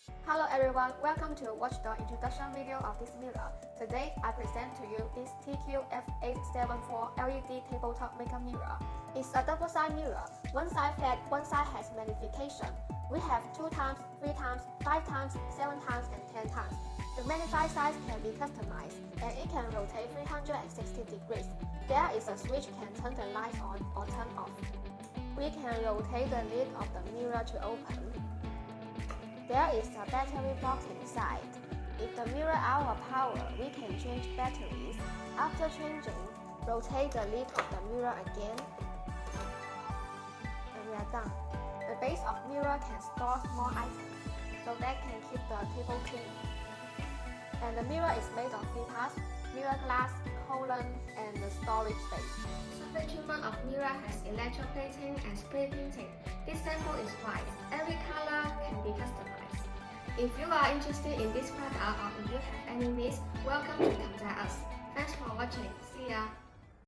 Hello everyone, welcome to watch the introduction video of this mirror. Today I present to you this TQ-F874 LED tabletop makeup mirror. It's a double-side mirror, one side flat, one side has magnification. We have 2 times, 3 times, 5 times, 7 times and 10 times. The magnified size can be customized and it can rotate 360 degrees. There is a switch can turn the lights on or turn off. We can rotate the lid of the mirror to open. There is a battery box inside. If the mirror out of power, we can change batteries. After changing, rotate the lid of the mirror again. And we are done. The base of mirror can store small items, so that can keep the table clean. And the mirror is made of 3 parts, mirror glass, column, and the storage space. Surface treatment of mirror has electroplating and spray painting. This sample is white. Every color can be customized. If you are interested in this product or if you have any needs, welcome to contact us.